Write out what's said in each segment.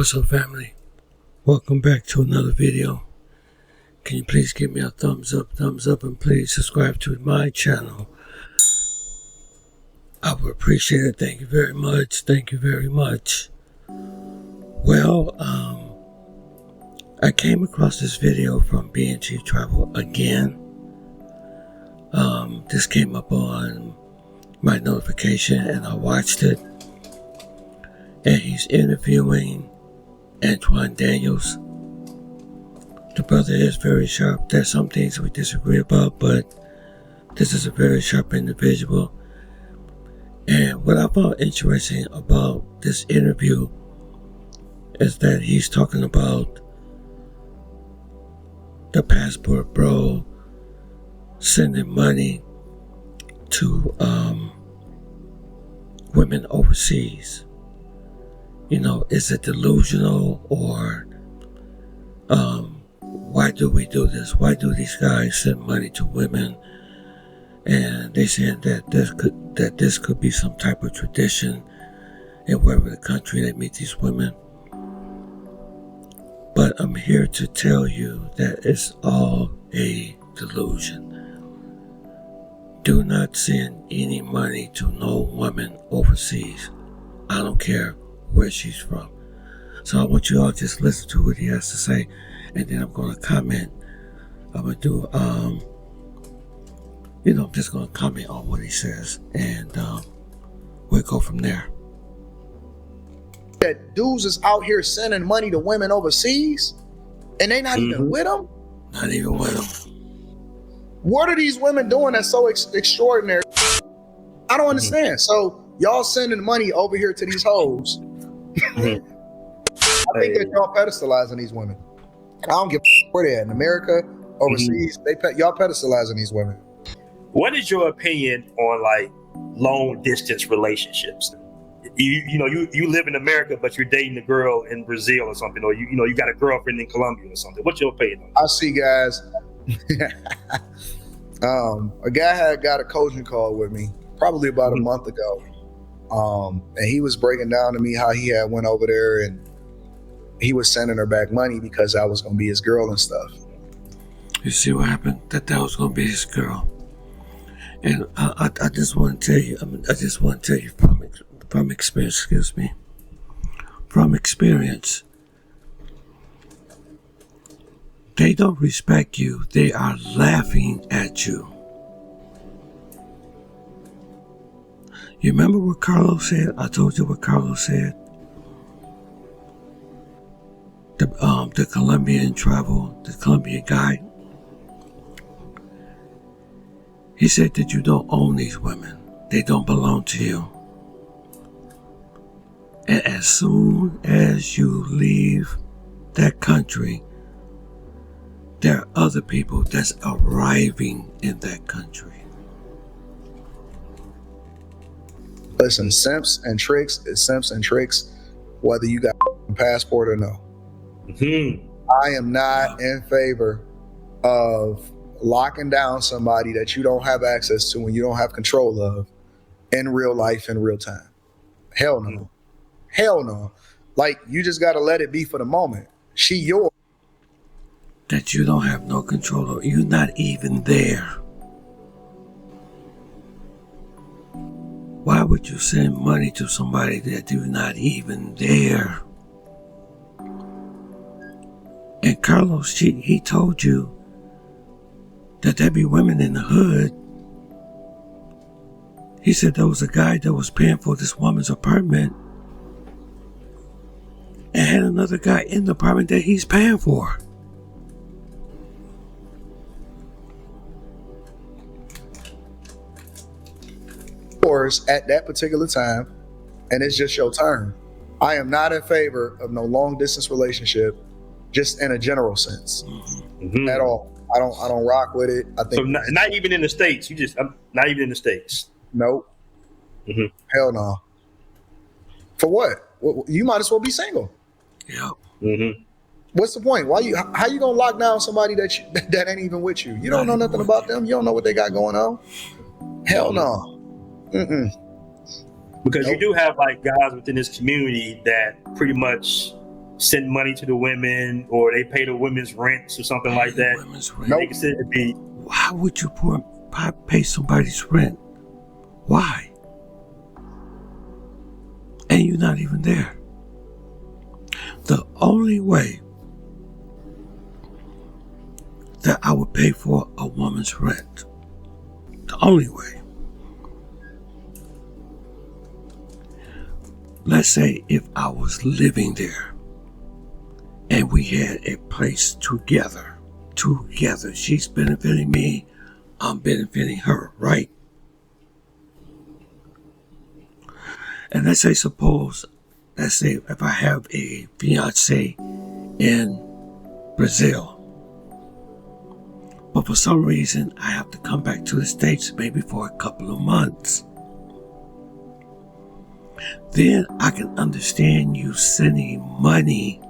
What's up, family? Welcome back to another video. Can you please give me a thumbs up, and please subscribe to my channel. I would appreciate it. Thank you very much. Thank you very much. Well, I came across this video from BMT Travel again. This came up on my notification and I watched it. And he's interviewing Antoine Daniels. The brother is very sharp. There's some things we disagree about, but this is a very sharp individual. And what I found interesting about this interview is that he's talking about the passport bro sending money to women overseas. You know, is it delusional, or why do we do this? Why do these guys send money to women? And they said that this could be some type of tradition in wherever the country they meet these women. But I'm here to tell you that it's all a delusion. Do not send any money to no woman overseas. I don't care where she's from. So I want you all to just listen to what he has to say, and then I'm going to comment. I'm going to do, I'm just going to comment on what he says, and we'll go from there. That dudes is out here sending money to women overseas, and they not even with them? Not even with them. What are these women doing that's so extraordinary? I don't understand. So y'all sending money over here to these hoes. I think that y'all pedestalizing these women. I don't give a where they're at. In America, overseas, y'all pedestalizing these women. What is your opinion on like long distance relationships? You live in America, but you're dating a girl in Brazil or something, or you got a girlfriend in Colombia or something. What's your opinion on that? I see guys. A guy had got a coaching call with me probably about a month ago. And he was breaking down to me how he had went over there and he was sending her back money because I was going to be his girl and stuff. You see what happened? That was going to be his girl. And I just want to tell you, from experience, from experience, they don't respect you. They are laughing at you. You remember what Carlos said? I told you what Carlos said. The Colombian Travel, the Colombian guy. He said that you don't own these women. They don't belong to you. And as soon as you leave that country, there are other people that's arriving in that country. Listen, simps and tricks is simps and tricks, whether you got a passport or no. I am not in favor of locking down somebody that you don't have access to and you don't have control of in real life, in real time. Hell no. Hell no. Like, you just got to let it be for the moment. She yours. That you don't have no control over. You're not even there. Why would you send money to somebody that you're not even there? And Carlos, he told you that there be women in the hood. He said there was a guy that was paying for this woman's apartment and had another guy in the apartment that he's paying for. At that particular time, and it's just your turn. I am not in favor of no long distance relationship, just in a general sense, at all. I don't rock with it. I think so. Not even in the States. Not even in the States. Nope. Hell no. For what? You might as well be single. Yep. What's the point? How you gonna lock down somebody that ain't even with you? You don't know nothing about them. You don't know what they got going on. Hell no. Because you do have like guys within this community that pretty much send money to the women, or they pay the women's rents or something like that. Women's rent. Nope. They consider it to be. Why would you pay somebody's rent? Why? And you're not even there. The only way that I would pay for a woman's rent, the only way, let's say if I was living there and we had a place together, she's benefiting me, I'm benefiting her, right? And let's say if I have a fiance in Brazil, but for some reason I have to come back to the States maybe for a couple of months, then I can understand you sending money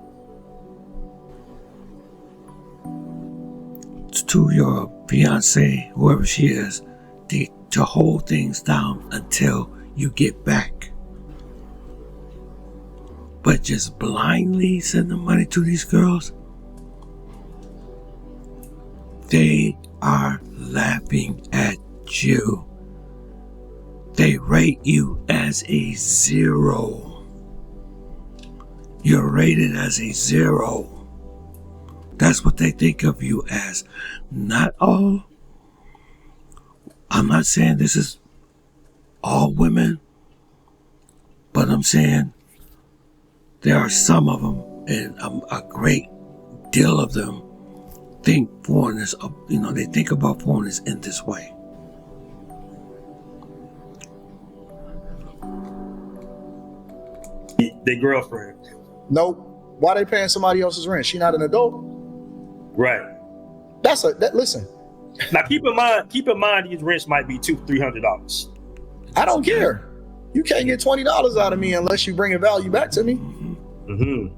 to your fiance, whoever she is, to hold things down until you get back. But just blindly sending money to these girls, they are laughing at you. They rate you as a 0. You're rated as a 0. That's what they think of you as. Not all. I'm not saying this is all women, but I'm saying there are some of them, and a great deal of them think foreigners, they think about foreigners in this way. Their girlfriend. Nope. Why they paying somebody else's rent? She not an adult. Right. Listen. Now keep in mind these rents might be $200-$300. I don't care. You can't get $20 out of me unless you bring a value back to me. Mm-hmm.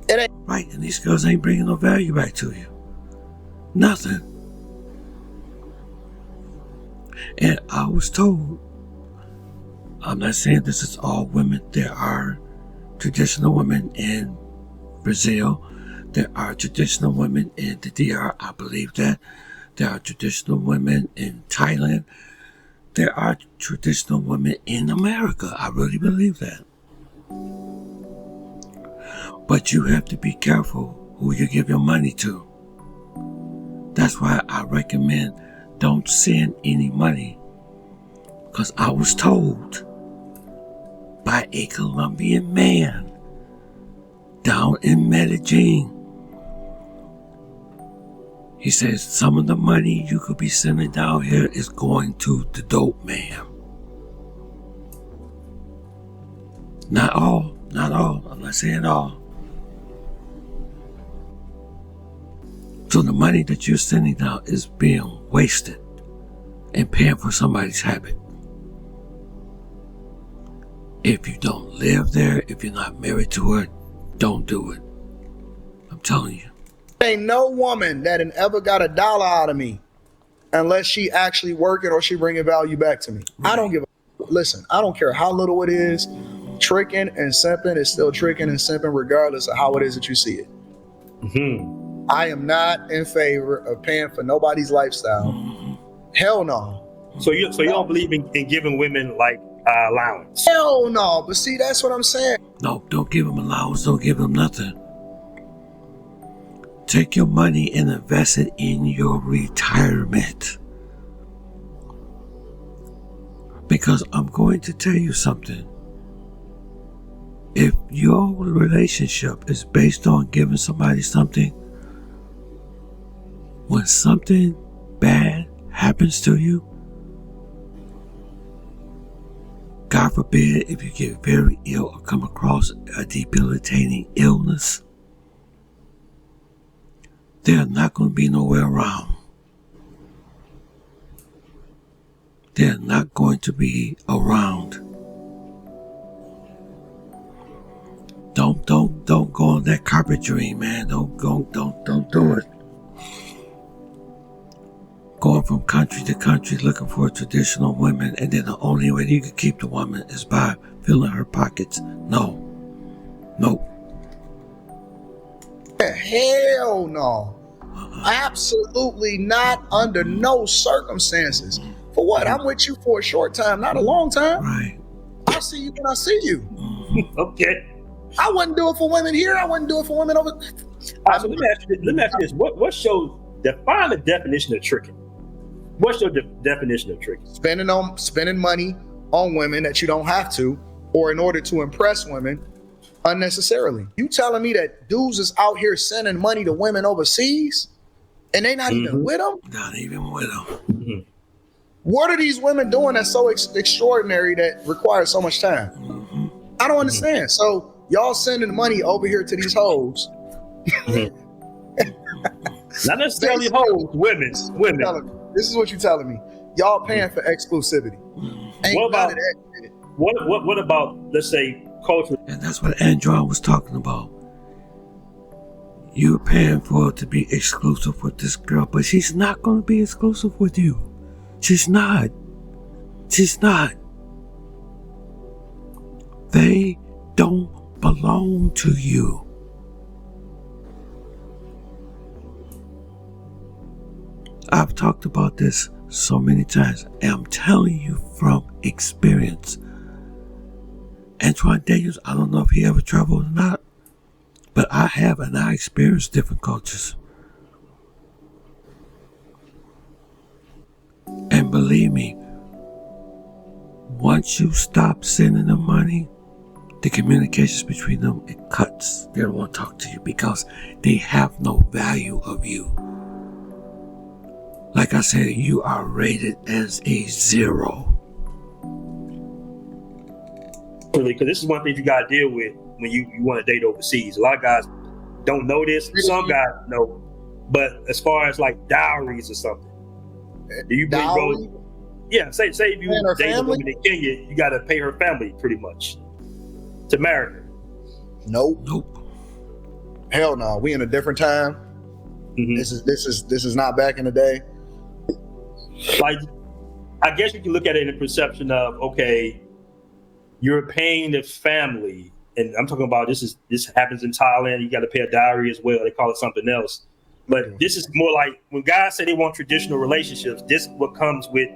It ain't right. And these girls ain't bringing no value back to you. Nothing. And I was told, I'm not saying this is all women. There are traditional women in Brazil. There are traditional women in the DR. I believe that. There are traditional women in Thailand. There are traditional women in America. I really believe that. But you have to be careful who you give your money to. That's why I recommend don't send any money. Because I was told by a Colombian man down in Medellin, he says some of the money you could be sending down here is going to the dope man. Not all. I'm not saying all. So the money that you're sending down is being wasted and paying for somebody's habit. If you don't live there, if you're not married to her, don't do it. I'm telling you. Ain't no woman that ever got $1 out of me unless she actually working or she bringing value back to me. Right. I don't give a listen. I don't care how little it is. Tricking and simping is still tricking and simping regardless of how it is that you see it. Mm-hmm. I am not in favor of paying for nobody's lifestyle. Mm-hmm. Hell no. So you don't believe in giving women like allowance? Hell no. But see, that's what I'm saying. No, don't give them allowance. Don't give them nothing. Take your money and invest it in your retirement. Because I'm going to tell you something. If your relationship is based on giving somebody something, when something bad happens to you, God forbid if you get very ill or come across a debilitating illness, they're not going to be nowhere around. They're not going to be around. Don't go on that carpet dream, man. Don't do it. Going from country to country looking for traditional women, and then the only way you can keep the woman is by filling her pockets. No. Hell no. Absolutely not, under no circumstances. For what? I'm with you for a short time, not a long time. Right. I'll see you when I see you. Okay. I wouldn't do it for women here. I wouldn't do it for women over. So let me ask you this. What's your define the definition of tricking? What's your definition of tricking? Spending money on women that you don't have to, or in order to impress women unnecessarily. You telling me that dudes is out here sending money to women overseas and they not even with them? Not even with them. Mm-hmm. What are these women doing that's so extraordinary that requires so much time? I don't understand. So y'all sending money over here to these hoes. Not necessarily hoes, women. This is what you're telling me. Y'all paying for exclusivity. Ain't What about none of that shit. what about, let's say, culture? And that's what Andron was talking about. You're paying for it to be exclusive with this girl, but she's not going to be exclusive with you. She's not. She's not. They don't belong to you. I've talked about this so many times, and I'm telling you from experience. Antoine Daniels, I don't know if he ever traveled or not, but I have, and I experienced different cultures. And believe me, once you stop sending them money, the communications between them, it cuts. They don't want to talk to you because they have no value of you. Like I said, you are rated as a 0. Because this is one thing you got to deal with when you want to date overseas. A lot of guys don't know this. Some guys know. But as far as like dowries or something, do you bring Dowry? Yeah, say if you date a woman in Kenya, you got to pay her family pretty much to marry her. Nope. Hell no. We in a different time. Mm-hmm. This is not back in the day. Like, I guess you can look at it in the perception of, okay, you're paying the family, and I'm talking about this happens in Thailand. You got to pay a dowry as well. They call it something else, but this is more like when guys say they want traditional relationships. This is what comes with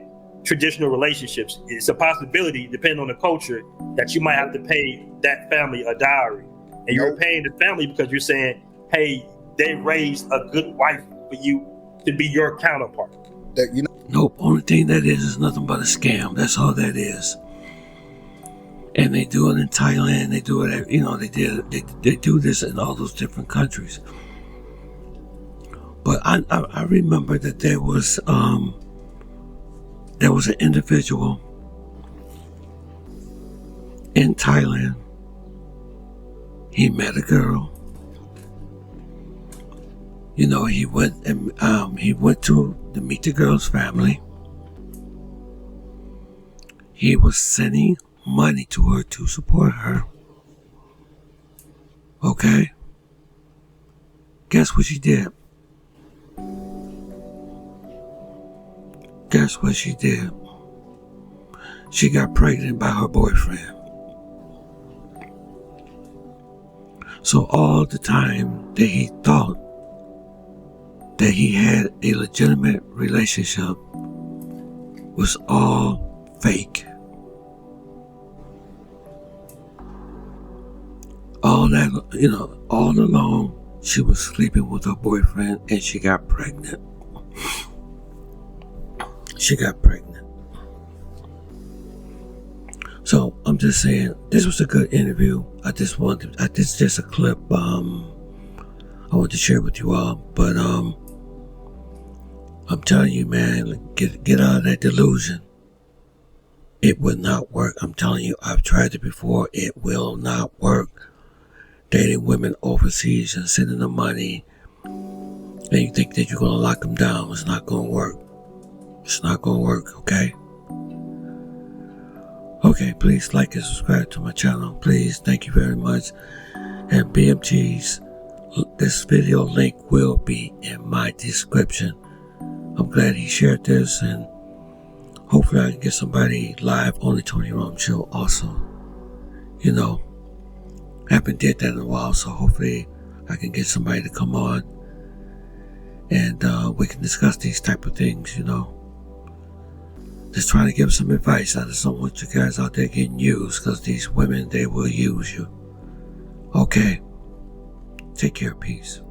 traditional relationships. It's a possibility, depending on the culture, that you might have to pay that family a dowry, and you're paying the family because you're saying, hey, they raised a good wife for you to be your counterpart. Nope. Only thing that is nothing but a scam. That's all that is. And they do it in Thailand. They do it. They do this in all those different countries. But I remember that there was an individual in Thailand. He met a girl. He went to meet the girl's family. He was sending money to her to support her. Okay? Guess what she did? Guess what she did? She got pregnant by her boyfriend. So all the time that he thought that he had a legitimate relationship was all fake. All that, all along she was sleeping with her boyfriend and she got pregnant. So I'm just saying, this was a good interview. This is just a clip I want to share with you all. But I'm telling you, man, get out of that delusion. It will not work. I'm telling you, I've tried it before. It will not work. Dating women overseas and sending them money, and you think that you're going to lock them down. It's not going to work. It's not going to work, okay? Okay, please like and subscribe to my channel. Please, thank you very much. And BMT's, this video link will be in my description. I'm glad he shared this, and hopefully I can get somebody live on the Tony Rome Show also. Haven't did that in a while, so hopefully I can get somebody to come on and we can discuss these type of things, you know. Just trying to give some advice. I just don't want you guys out there getting used, because these women, they will use you. Okay. Take care. Peace.